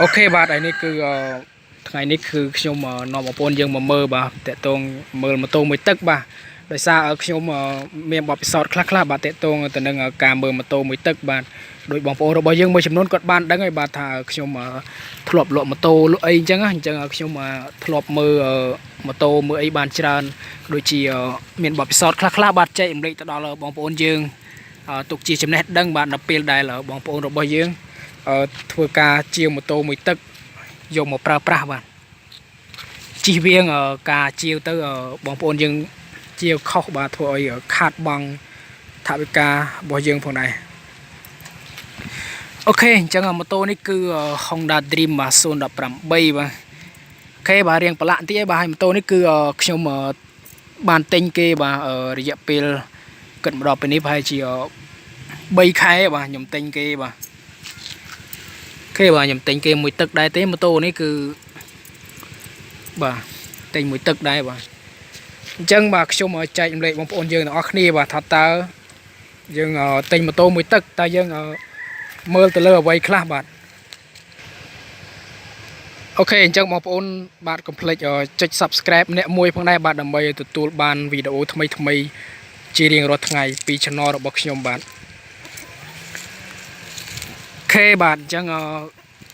โอเคបាទឯនេះគឺថ្ងៃនេះគឺខ្ញុំនាំបងប្អូនយើងមកមើលបាទតកតងមើលម៉ូតូមួយទឹកបាទដោយសារខ្ញុំមានបទពិសោធន៍ខ្លះបាទតកតងទៅនឹងការមើលម៉ូតូមួយទឹកបាទដោយបងប្អូនរបស់យើងមួយចំនួនគាត់បានដឹងហើយបាទថាខ្ញុំធ្លាប់លក់ម៉ូតូលក់អីអញ្ចឹងខ្ញុំធ្លាប់មើលម៉ូតូមើលអីបានច្រើនដូចជាមានបទពិសោធន៍ខ្លះបាទចែករំលែកទៅដល់បងប្អូនយើងទុកជាចំណេះដឹងបាទនៅពេលដែលបងប្អូនរបស់យើងធ្វើការជាវម៉ូតូមួយទឹកយកមកប្រើប្រាស់បាទជិះវៀងការជាវទៅបងប្អូនយើងជាវខុសបាទធ្វើឲ្យខាតបង់ថវិការបស់យើងផងដែរអូខេអញ្ចឹងម៉ូតូនេះគឺ Honda Dream បាទ018បាទអូខេបាទរៀងប្រឡាក់បន្តិចឯងបាទហើយម៉ូតូនេះគឺខ្ញុំបានទិញគេបាទរយៈពេលគិតមកដល់ពេលនេះប្រហែលជា3ខែបាទខ្ញុំទិញគេបាទអូខេបាទខ្ញុំទិញគេមួយទឹកដែរទេម៉ូតូនេះគឺបាទទិញមួយទឹកដែរបាទអញ្ចឹងបាទខ្ញុំចែករំលែកបងប្អូនយើងទាំងអស់គ្នាបាទថាតើយើងទិញម៉ូតូមួយទឹកតើយើងមើលទៅលើអ្វីខ្លះបាទអូខេអញ្ចឹងបងប្អូនបាទកុំភ្លេចចុច Subscribe អ្នកមួយផងដែរបាទដើម្បីទទួលបានវីដេអូថ្មីជារៀងរាល់ថ្ងៃពី Channel របស់ខ្ញុំបាទអូខេបាទអញ្ចឹង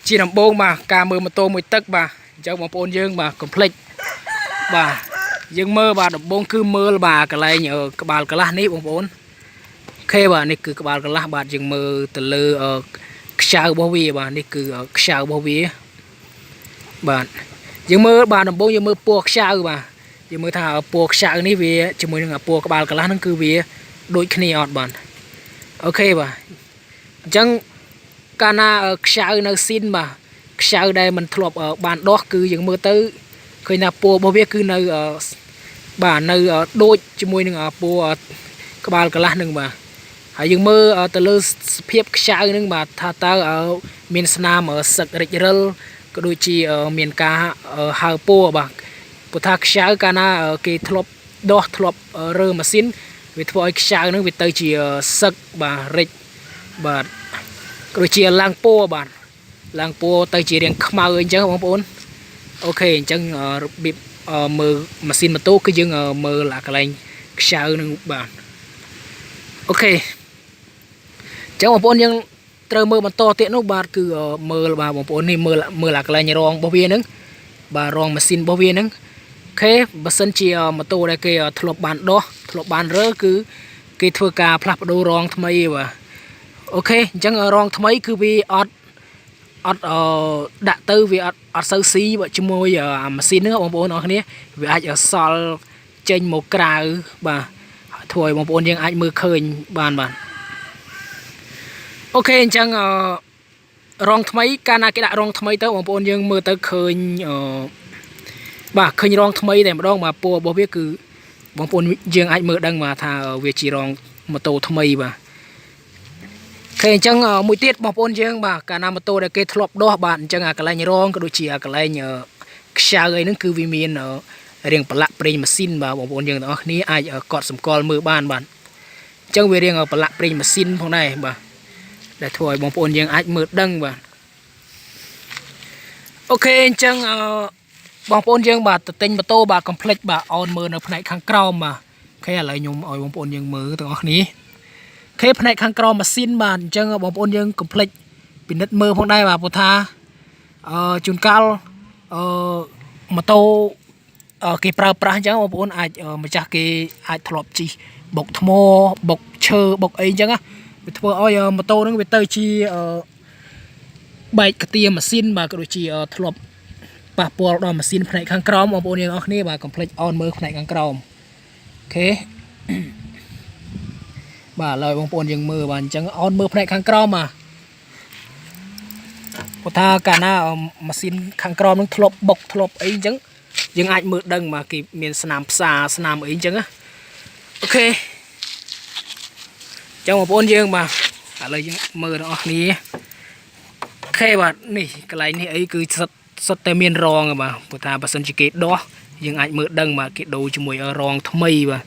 ជាដំបូងបាទការមើលម៉ូតូមួយទឹកបាទអញ្ចឹងបងប្អូនយើងបាទកុំភ្លេចបាទយើងមើលបាទដំបូងគឺមើលបាទកន្លែងក្បាលកន្លះនេះបងប្អូនអូខេបាទនេះគឺក្បាលកន្លះបាទយើងមើលទៅលើខ្ចៅរបស់វាបាទនេះគឺខ្ចៅរបស់វាបាទយើងមើលបាទដំបូងយើងមើលពណ៌ខ្ចៅបាទយើងមើលថាពណ៌ខ្ចៅនេះវាជាមួយនឹងពណ៌ក្បាលកន្លះហ្នឹងគឺវាដូចគ្នាអត់បាទអូខេបាទអញ្ចឹងកាលណាខ្ចៅនៅស៊ីនបាទខ្ចៅដែលมันធ្លាប់បានដោះគឺយើងមើលទៅឃើញថាពណ៌របស់វាគឺនៅបាទនៅដូចជាមួយនឹងពណ៌ក្បាលកន្លះនឹងបាទហើយយើងមើលទៅលើសភាពខ្ចៅនឹងបាទថាតើមានស្នាមសឹករិចរិលក៏ដូចជាមានការហើរពណ៌បាទព្រោះថាខ្ចៅកាលណាគេធ្លាប់ដោះធ្លាប់រើម៉ាស៊ីនវាធ្វើឲ្យខ្ចៅនឹងវាទៅជាសឹកបាទរិចបាទក៏ដូចជាឡើងពណ៌បាទឡើងពណ៌ទៅជារាងខ្មៅអីចឹងបងប្អូនអូខេអញ្ចឹងរបៀបមើលម៉ាស៊ីនម៉ូតូគឺយើងមើលកន្លែងខ្ចៅនឹងបាទអូខេអញ្ចឹងបងប្អូនយើងត្រូវមើលបន្តទៀតនោះបាទគឺមើលបាទបងប្អូននេះមើលកន្លែងរងរបស់វាហ្នឹងបាទរងម៉ាស៊ីនរបស់វាហ្នឹងអូខេបើសិនជាម៉ូតូដែលគេធ្លាប់បានដោះធ្លាប់បានរើគឺគេធ្វើការផ្លាស់ប្ដូររងថ្មីបាទអូខេអញ្ចឹងរងថ្មីគឺវាអត់ដាក់ទៅវាអត់សូវស៊ីជាមួយម៉ាស៊ីនហ្នឹងបងប្អូនអរគ្នាវាអាចសល់ចេញមកក្រៅបាទធ្វើឲ្យបងប្អូនយើងអាចមើលឃើញបានបាទអូខេអញ្ចឹងរងថ្មីកាលណាគេដាក់រងថ្មីទៅបងប្អូនយើងមើលទៅឃើញបាទឃើញរងថ្មីតែម្ដងបាទពណ៌របស់វាគឺបងប្អូនយើងអាចមើលដឹងបាទថាវាជារងម៉ូតូថ្មីបាទអូខេអញ្ចឹងមួយទៀតបងប្អូនយើងបាទកាលណាម៉ូតូដែលគេធ្លាប់ដោះបាទអញ្ចឹងកន្លែងរងក៏ដូចជាកន្លែងខ្ចៅអីហ្នឹងគឺវាមានរៀងប្រឡាក់ប្រេងម៉ាស៊ីនបាទបងប្អូនយើងទាំងអស់គ្នាអាចកត់សម្គាល់មើលបានបាទអញ្ចឹងវារៀងប្រឡាក់ប្រេងម៉ាស៊ីនផងដែរបាទដែលធ្វើឲ្យបងប្អូនយើងអាចមើលដឹងបាទអូខេអញ្ចឹងបងប្អូនយើងបាទទៅទិញម៉ូតូបាទកុំភ្លេចបាទអោនមើលនៅផ្នែកខាងក្រោមបាទអូខេឥឡូវខ្ញុំឲ្យបងប្អូនយើងមើលទាំងអស់គ្នាអូខេផ្នែកខាងក្រោមម៉ាស៊ីនបាទអញ្ចឹងបងប្អូនយើងកុំភ្លេចពិនិត្យមើលផងដែរបាទព្រោះថាជួនកាលម៉ូតូគេប្រើប្រាស់អញ្ចឹងបងប្អូនអាចម្ចាស់គេអាចធ្លាប់ជិះបុកថ្មបុកឈើបុកអីអញ្ចឹងណាវាធ្វើឲ្យម៉ូតូហ្នឹងវាទៅជាបែកកាទៀម៉ាស៊ីនបាទក៏ដូចជាធ្លាប់ប៉ះពាល់ដល់ម៉ាស៊ីនផ្នែកខាងក្រោមបងប្អូនយើងអរគ្នាបាទកុំភ្លេចអោនមើលផ្នែកខាងក្រោមអូខេបាទឥឡូវបងប្អូនយើងមើលបាទអញ្ចឹងអោនមើលផ្នែកខាងក្រោមបាទព្រោះថាកាលណាម៉ាស៊ីនខាងក្រោមនឹងធ្លាប់បុកធ្លាប់អីអញ្ចឹងយើងអាចមើលដឹងបាទគេមានស្នាមផ្សាស្នាមអីអញ្ចឹងណាអូខេចឹងបងប្អូនយើងបាទឥឡូវយើងមើលទាំងអស់គ្នាអូខេបាទនេះកន្លែងនេះអីគឺសុទ្ធតែមានរងបាទព្រោះថាបើសិនជាគេដោះយើងអាចមើលដឹងបាទគេដូរជាមួយរងថ្មីបាទ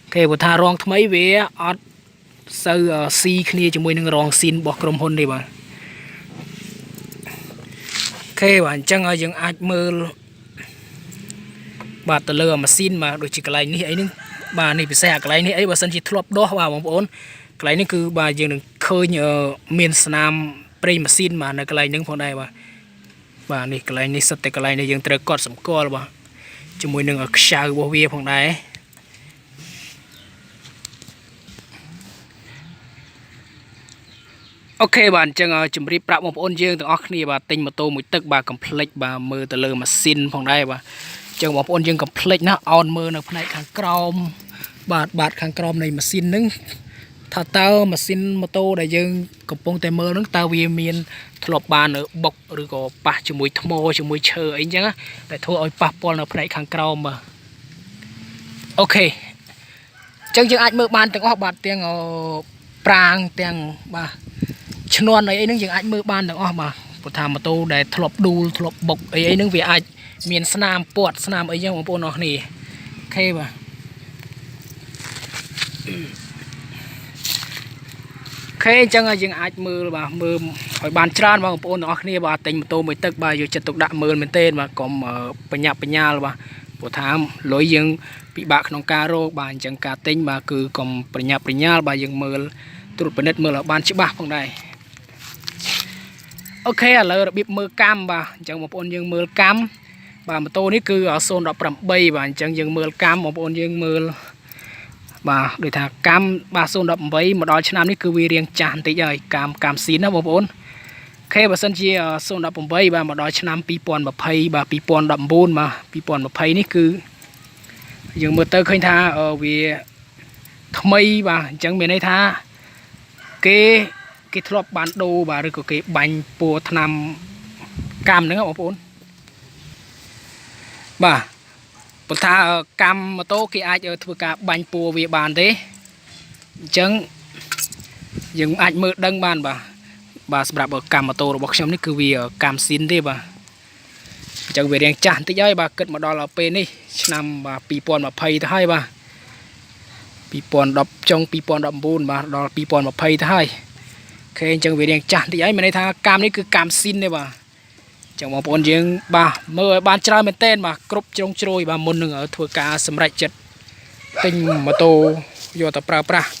អូខេព្រោះថារងថ្មីវាអត់សូវស៊ីគ្នាជាមួយនឹងរងស៊ីនរបស់ក្រុមហ៊ុនទេបាទអូ bạn chẳng ở dừng ai mơ bà tờ lơ mà xin mà đôi chỉ cái này ní ấyนึงbà này bị xe cái này ní ấy bà sân chỉ thọp đó bà bóng ổn cái này ní cứ bà dừng đừng khơi nhờ miền Nam pre mà xin mà nơi cái nàyนึงphong đây bà này cái này ní sắp tới cái này ní dừng trời cọt sầm co bà cho mùiนึงở sau bao bia phong đây ok bạn chẳng chuẩn bị prap một ôn dương từ Orkney bà tinh một tô mũi tức bà complete bà mơ từ lơ mà xin phong đây bà chẳng một ôn dương complete nó on mơ nó này kháng crom bạt kháng crom này mà xin nứng thà tao mà xin một tô đại dương cầm bông tay mơ nứng tao vì miền thọp bàn ở bọc rồi có bà cho mũi thô cho mũi chờ ấy chứ để thôi ôi bà pol nó này kháng crom mà ok chẳng ai mơ bàn từng học bạt tiếng prang tiếng bàชนวนไอ้นึงอย่างไอ้มือบ้านต่างออกมาปทามาโตได้ถลบดูถลบบกไอ้นึงvìไอ้เมียนสนามปวดสนามไอ้ยังของปนออกนี่ใช่ป่ะใช่จังอย่างไอ้มือป่ะมือหอยบานจานมาของปนออกนี่ป่ะติงมาโตไม่ตึกป่ะอยู่จะตกดะมือมันเต้นป่ะก็ปัญญาป่ะปทามลอยยังปีบากน้องกาโรป่ะจังกาติงป่ะคือก็ปัญญาป่ะยังมือตุดเป็นเน็ตมือละบานชิบะพงได้โอเคเลยระบีบมือกำบ่าจังหวะปนยังมือกำบ่ามาโตนี่คือโซนดอกปรำใบบ่าจังยังมือกำหมปนยังมือบ่าโดยถ้ากำบ่าโซนดอกใบมาดอยชนามนี่คือวีเรียงจานติใหญ่กำสีนะหมปนเคบ่าสันจีโซนดอกใบบ่ามาดอยชนามปีปอนแบบไผ่บ่าปีปอนดอกบูนมาปีปอนแบบไผ่นี่คือยังมือเตอร์เคยท่าวีทำไมบ่าจังเมียในท่าcái thọp bán đồ và rồi có cái bánh bùa tham cam nữa không bốn bà bữa tha cam mà tô cái ai ở thừa cả bánh bùa về bàn thế chẳng dừng ai mơ đăng bàn bà sẽ ở cam mà tô bọc xong đấy cứ vì cam xin thế bà chẳng về đèn chán tới giây bà cất mà đo là pen đi nằm bà pi pon mà pay thay bà pi pon đập trong pi pon đập bùn bà đo pi pon mà pay thay khi chẳng về đèn chán thì ấy mà đây tha cam đấy cứ cam xin đây bà chẳng mong bọn riêng bà mơ ban trai bên tên mà cướp trong trôi bà môn đừng ở thua cá sầm rạch chật tinh mà tô vô tập pra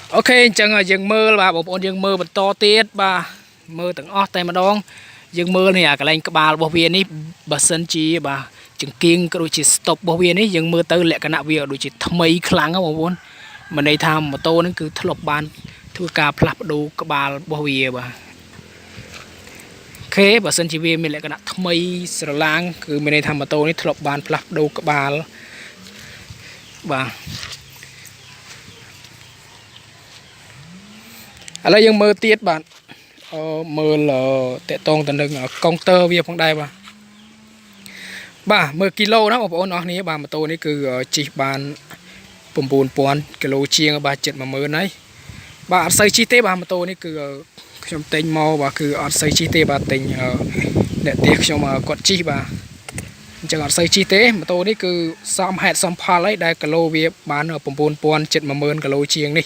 ok chẳng ở dừng mơ bà bọn dừng mơ bật to tiết bà mơ từng ót tay mà đong dừng mơ này à cái lạnh các bà bảo viên ấy bà sân chi bà chừng kiêng cái đôi chỉ stop bảo viên ấy dừng mơ tới lẹ cái nạo việc đôi chỉ thâm mấy kháng á bọn mà đây tham mà tô nó cứ thlop ban thua cà plap đồ các bà bao bì bà khé bà sân chỉ vi mình lại cái nát mây sờ lang cứ mình đây tham mà tô nó thlop ban plap đồ các bà ở đâyยังmơ tiết bạn mơ là tệ tông tận đừng ở công tơ vi phong đây bà mơ kilo đó một nó này bà mà tô này cứ chỉ bàn bùn pon cái lô chiêng bà chật mà mơ này bà xây chi tế bà mà tôi này cứ trong tình mò bà cứ xây chi tế bà tình để tiệc cho mà quật chi bà chẳng xây chi tế mà tôi này cứ xóm hẹn xóm pha lấy đây cái lô việc bán ở bùn pon chật mà mơ cái lô chiêng đi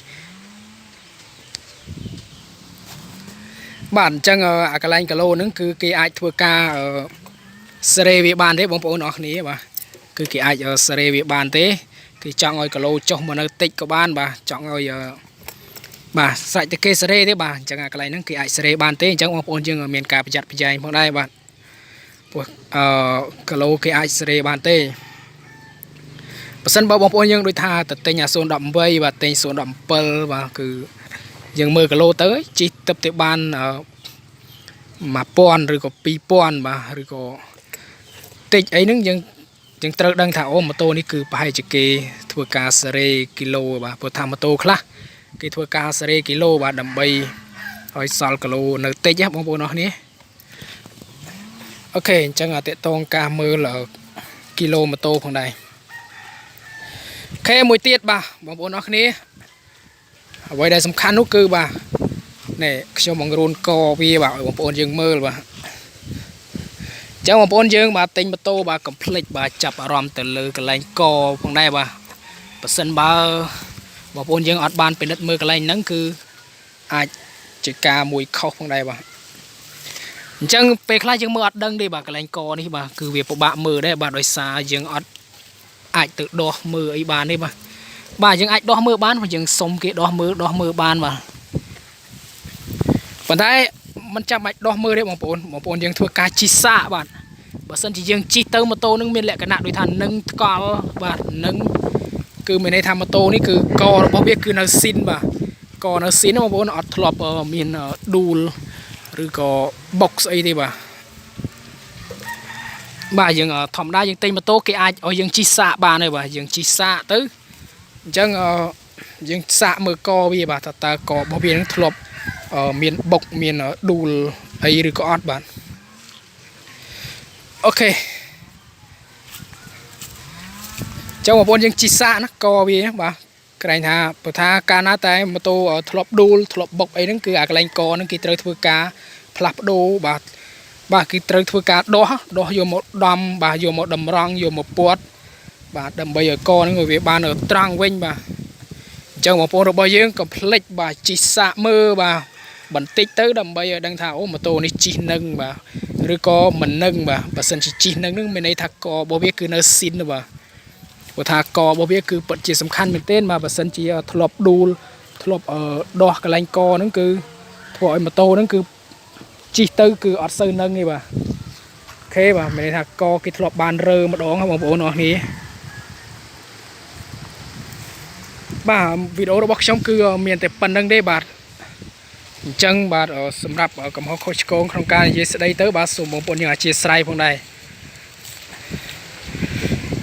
bản chẳng cái lanh cái lô nữa cứ cái ai thua ca ở sere việc bàn thế bóng bóng nó này bà cứ cái ai ở sere việc bàn thế thì chọn ngồi cả lô cho mà nó tịch của ban bà chọn ngồi bà sai cái cây sere thế bà chẳng cái này nó cái ai sere ban thế chẳng ông ôn dương ở miền cà chặt dài bằng đây bạn cả lô cái ai sere ban thế sân bao bóng ôn dương đôi tha từ tên nhà sôn đậm vây và tên sôn đậm pearl và cứ dừng mưa cả lô tới chỉ tập thể ban mà pon rồi có pi pon bà rồi có tịch ấy nó dừng chẳng trật đang thảo mà tô ní cứ phải chỉ cái thua cá sere kilo bà bữa tham mà tô khác cái thua cá sere kilo bà đầm bay rồi sal kilo nợ tê nhá bông bông nó ní ok chẳng là tệ tông cá mưa là kilo mà tô khoảng này khe mùi tiết bà bông bông nó ní vậy đây sắm khăn nút cư bà này cho mọi người co vi bảo bông bông dừng mưa bà chẳng mà bốn dương bà tinh bà tô bà complete bà chập ròm từ lư cái lạnh co phong đây bà sân bà bốn dương ọt banเป็นđất mưa cái lạnh nắng cứ ai ជាការមួយខុសផងដែរបាទអញ្ចឹងពេលខ្លះយើងមើលអត់ដឹងទេបាទកន្លែងកនេះបាទគឺវាពិបាកមើលដែរបាទដោយសារយើងអត់អាចទៅដោះមើលអីបានទេបាទយើងអាចដោះមើលបានព្រោះយើងសុំគេដោះមើលបានបាទប៉ុន្តែมันចាំបាច់ដោះមើលទេបងប្អូនយើងធ្វើការជិះសាកបាទបើសិនជាយើងជិះទៅម៉ូតូនឹងមានលក្ខណៈដូចថានឹងថ្កល់បាទនឹងគឺមានន័យថាម៉ូតូនេះគឺករបស់វាគឺនៅស៊ីនបាទកនៅស៊ីនបងប្អូនអត់ធ្លាប់មានដួលឬក៏បុកស្អីទេបាទយើងធម្មតាយើងទិញម៉ូតូគេអាចឲ្យយើងជិះសាកបានទេបាទយើងជិះសាកទៅអញ្ចឹងយើងសាកមើលកវាបាទតើករបស់វានឹងធ្លាប់មានបុកមានដួលអីឬក៏អត់បាទអូខេចឹងបងប្អូនយើងជិះសាកណាកវាបាទក្រែងថាបើថាកាលណាតែម៉ូតូធ្លាប់ដួលធ្លាប់បុកអីហ្នឹងគឺអាកន្លែងកហ្នឹងគេត្រូវធ្វើការផ្លាស់ប្ដូរបាទគឺត្រូវធ្វើការដោះយកមកដំបាទយកមកតម្រង់យកមកពាត់បាទដើម្បីឲ្យកហ្នឹងវាបានត្រង់វិញបាទអញ្ចឹងបងប្អូនរបស់យើងកុំភ្លេចបាទជិះសាកមើលបាទបន្តិចទៅដើម្បីឲ្យដឹងថាអូម៉ូតូនេះជិះនឹងបាទឬក៏មិននឹងបាទបើសិនជាជិះនឹងមានន័យថាករបស់វាគឺនៅស៊ីនបាទព្រោះថាករបស់វាគឺពិតជាសំខាន់មែនទែនបាទបើសិនជាធ្លាប់ដួលធ្លាប់ដោះកន្លែងកហ្នឹងគឺធ្វើឲ្យម៉ូតូហ្នឹងគឺជិះទៅគឺអត់សូវនឹងទេបាទអូខេបាទមានន័យថាកគេធ្លាប់បានរើម្ដងបងប្អូនអរគ្នាបាទវីដេអូរបស់ខ្ញុំគឺមានតែប៉ុណ្្នឹងទេបាទអញ្ចឹងបាទសម្រាប់កំហុសខុសឆ្គងក្នុងការនិយាយស្ដីទៅបាទសូមបងប្អូនយើងអធិស្ឋានផងដែរ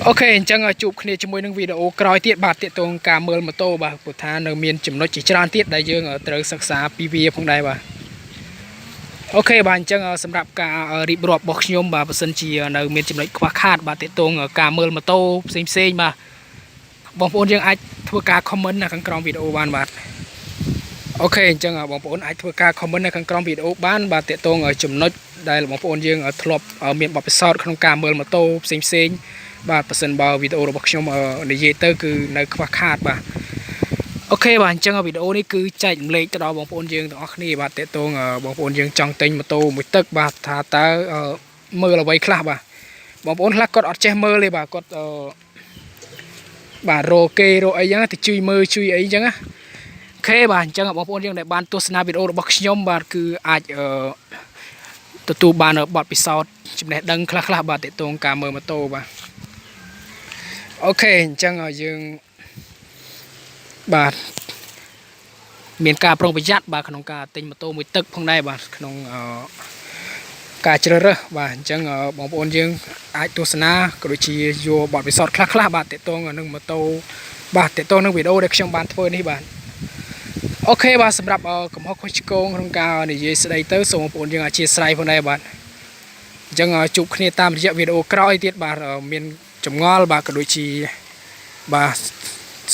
អូខេអញ្ចឹងជួបគ្នាជាមួយនឹងវីដេអូក្រោយទៀតបាទទាក់ទងការមើលម៉ូតូបាទព្រោះថានៅមានចំណុចជាច្រើនទៀតដែលយើងត្រូវសិក្សាពីវាផងដែរបាទអូខេបាទអញ្ចឹងសម្រាប់ការរៀបរាប់របស់ខ្ញុំបាទបើសិនជានៅមានចំណុចខ្វះខាតបាទទាក់ទងការមើលម៉ូតូផ្សេងបាទបងប្អូនយើងអាចធ្វើការ comment នៅខាងក្រោមវីដេអូបានបាទអូខេអញ្ចឹងបងប្អូនអាចធ្វើការ comment នៅខាងក្រោមវីដេអូបានបាទទាក់ទងចំណុចដែលបងប្អូនយើងធ្លាប់មានបទពិសោធន៍ក្នុងការមើលម៉ូតូផ្សេងបាទប៉ះសិនបើវីដេអូរបស់ខ្ញុំនិយាយទៅគឺនៅខ្វះខាតបាទអូខេបាទអញ្ចឹងវីដេអូនេះគឺចែករំលែកទៅដល់បងប្អូនយើងទាំងអស់គ្នាបាទទាក់ទងបងប្អូនយើងចង់ទិញម៉ូតូមួយទឹកបាទថាតើមើលអ្វីខ្លះបាទបងប្អូនខ្លះគាត់អត់ចេះមើលទេបាទគាត់បាទរកគេរកអីចឹងទៅជួយមើលជួយអីចឹងណាអូខេបាទអញ្ចឹងបងប្អូនយើងដែលបានទស្សនាវីដេអូរបស់ខ្ញុំបាទគឺអាចទទួលបានបទពិសោធន៍ចំណេះដឹងខ្លះបាទទាក់ទងការមើលម៉ូតូបាទអូខេអញ្ចឹងយើងបាទមានការប្រុងប្រយ័ត្នបាទក្នុងការទិញម៉ូតូមួយទឹកផងដែរបាទក្នុងការជ្រើសរើសបាទអញ្ចឹងបងប្អូនយើងអាចទស្សនាក៏ដូចជាយកបទពិសោធន៍ខ្លះបាទទាក់ទងនឹងម៉ូតូបាទទាក់ទងនឹងវីដេអូដែលខ្ញុំបានធ្វើនេះបាទអូខេបាទសម្រាប់កំហុសខុសឆ្គងក្នុងការនិយាយស្ដីទៅសូមបងប្អូនយើងអធិស្ឋានផងដែរបាទអញ្ចឹងជួបគ្នាតាមរយៈវីដេអូក្រោយទៀតបាទមានចម្ងល់បាទក៏ដូចជាបាទ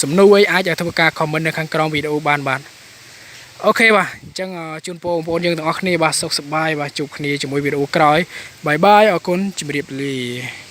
សំណួរអីអាចធ្វើការ comment នៅខាងក្រោមវីដេអូបានបាទអូខេបាទអញ្ចឹងជូនពរបងប្អូនយើងទាំងអស់គ្នាបាទសុខសប្បាយបាទជួបគ្នាជាមួយវីដេអូក្រោយបាយបាយអរគុណជម្រាបលា